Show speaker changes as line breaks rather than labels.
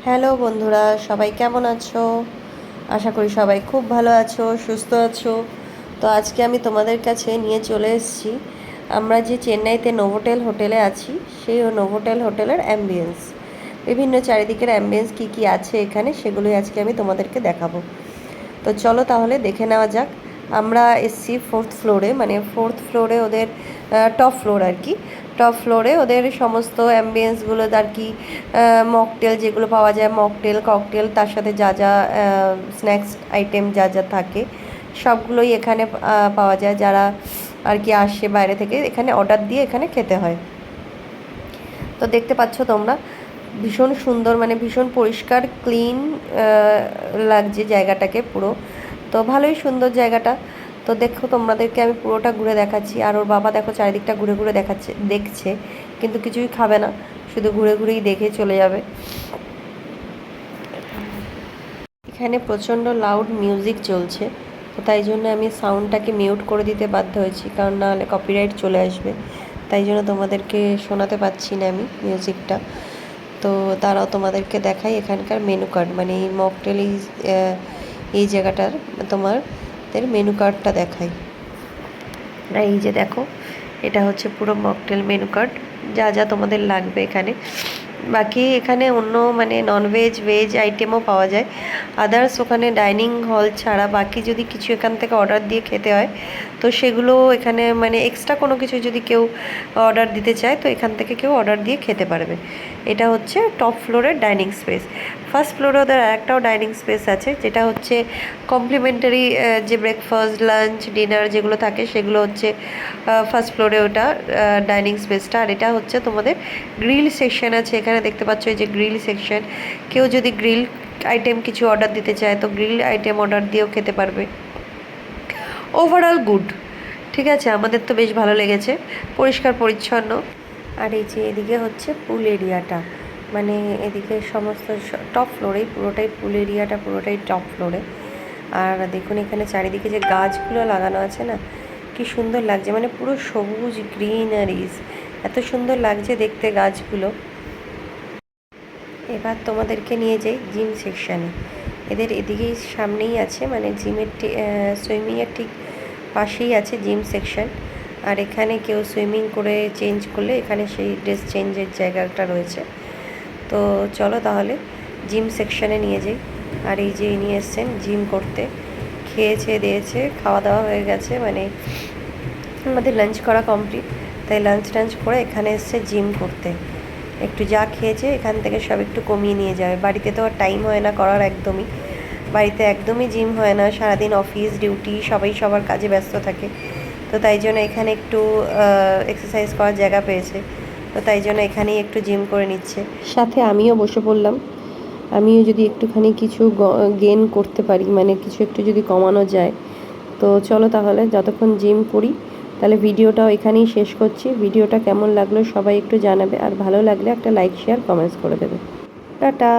Hello বন্ধুরা, সবাই কেমন আছো? আশা করি সবাই খুব ভালো আছো, সুস্থ আছো। তো আজকে আমি তোমাদের কাছে নিয়ে চলে এসেছি আমরা যে চেন্নাইতে নোভোটেল হোটেলে আছি, সেই নোভোটেল হোটেলের অ্যাম্বিয়েন্স। বিভিন্ন চারিদিকের অ্যাম্বিয়েন্স কী কী আছে এখানে, সেগুলোই আজকে আমি তোমাদেরকে দেখাবো। তো চলো তাহলে দেখে নেওয়া যাক। আমরা এসছি ফোর্থ ফ্লোরে, মানে ফোর্থ ফ্লোরে ওদের টপ ফ্লোর আর কি। টপ ফ্লোরে ওদের সমস্ত অ্যাম্বিয়েন্সগুলো আর কি, মকটেল যেগুলো পাওয়া যায়, মকটেল ককটেল, তার সাথে যা যা স্ন্যাক্স আইটেম যা যা থাকে সবগুলোই এখানে পাওয়া যায়। যারা আর কি আসে বাইরে থেকে, এখানে অর্ডার দিয়ে এখানে খেতে হয়। তো দেখতে পাচ্ছ তোমরা, ভীষণ সুন্দর, মানে ভীষণ পরিষ্কার ক্লিন লাগছে জায়গাটাকে পুরো। তো ভালোই সুন্দর জায়গাটা। তো দেখো, তোমাদেরকে আমি পুরোটা ঘুরে দেখাচ্ছি। আর ওর বাবা দেখো চারিদিকটা ঘুরে ঘুরে দেখছে, কিন্তু কিছুই খাবে না, শুধু ঘুরে ঘুরেই দেখে চলে যাবে। এখানে প্রচণ্ড লাউড মিউজিক চলছে, তো তাই জন্য আমি সাউন্ডটাকে মিউট করে দিতে বাধ্য হয়েছি, কারণ নাহলে কপিরাইট চলে আসবে। তাই জন্য তোমাদেরকে শোনাতে পাচ্ছি না আমি মিউজিকটা। তো তারাও তোমাদেরকে দেখাই এখানকার মেনু কার্ড, মানে এই মকটেল এই জায়গাটার তোমাদের মেনু কার্ডটা দেখাই। আর এই যে দেখো, এটা হচ্ছে পুরো মকটেল মেনু কার্ড, যা যা তোমাদের লাগবে এখানে। বাকি এখানে অন্য মানে ননভেজ ভেজ আইটেমও পাওয়া যায়। আদার্স ওখানে ডাইনিং হল ছাড়া বাকি যদি কিছু এখান থেকে অর্ডার দিয়ে খেতে হয়, তো সেগুলো এখানে মানে এক্সট্রা কোনো কিছু যদি কেউ অর্ডার দিতে চায়, তো এখান থেকে কেউ অর্ডার দিয়ে খেতে পারবে। এটা হচ্ছে টপ ফ্লোরের ডাইনিং স্পেস। ফার্স্ট ফ্লোরে ওদের একটাও ডাইনিং স্পেস আছে, যেটা হচ্ছে কমপ্লিমেন্টারি, যে ব্রেকফাস্ট লাঞ্চ ডিনার যেগুলো থাকে সেগুলো হচ্ছে ফার্স্ট ফ্লোরে ওটা ডাইনিং স্পেসটা। আর এটা হচ্ছে তোমাদের গ্রিল সেকশন আছে এখানে, দেখতে পাচ্ছ এই যে গ্রিল সেকশন। কেউ যদি গ্রিল আইটেম কিছু অর্ডার দিতে চায়, তো গ্রিল আইটেম অর্ডার দিয়েও খেতে পারবে। ওভারঅল গুড, ঠিক আছে, আমাদের তো বেশ ভালো লেগেছে, পরিষ্কার পরিচ্ছন্ন। আর এই যে এদিকে হচ্ছে পুল এরিয়াটা, মানে এদিকে সমস্ত টপ ফ্লোরেই পুরোটাই পুল এরিয়াটা, পুরোটাই টপ ফ্লোরে। আর দেখুন এখানে চারিদিকে যে গাছগুলো লাগানো আছে না, কি সুন্দর লাগছে, মানে পুরো সবুজ গ্রিনারিজ, এত সুন্দর লাগছে দেখতে গাছগুলো। এবার তোমাদেরকে নিয়ে যাই জিম সেকশানে। এদের এদিকেই সামনেই আছে, মানে জিমের সুইমিংয়ের ঠিক পাশেই আছে জিম সেকশন। আর এখানে কেউ সুইমিং করে চেঞ্জ করলে এখানে সেই ড্রেস চেঞ্জের জায়গাটা রয়েছে। তো চলো তাহলে জিম সেকশানে নিয়ে যাই। আর এই যে নিয়ে এসছেন জিম করতে, খেয়েছে দিয়েছে, খাওয়া দাওয়া হয়ে গেছে, মানে আমাদের লাঞ্চ করা কমপ্লিট। তাই লাঞ্চ টাঞ্চ করে এখানে এসছে জিম করতে। একটু যা খেয়েছে এখান থেকে সব একটু কমিয়ে নিয়ে যাবে, বাড়িতে তো আর টাইম হয় না করার, একদমই বাড়িতে একদমই জিম হয় না, সারাদিন অফিস ডিউটি সবাই সবার কাজে ব্যস্ত থাকে। তো তাই জন্য এখানে একটু এক্সারসাইজ করার জায়গা পেয়েছে, তো তাই জন্য এখানেই একটু জিম করে নিচ্ছে। সাথে আমিও বসে পড়লাম, আমিও যদি একটুখানি কিছু গেন করতে পারি, মানে কিছু একটু যদি কমানো যায়। তো চলো তাহলে যতক্ষণ জিম করি, তাহলে ভিডিওটাও এখানেই শেষ করছি। ভিডিওটা কেমন লাগলো সবাই একটু জানাবে, আর ভালো লাগলে একটা লাইক শেয়ার কমেন্টস করে দেবে। টাটা।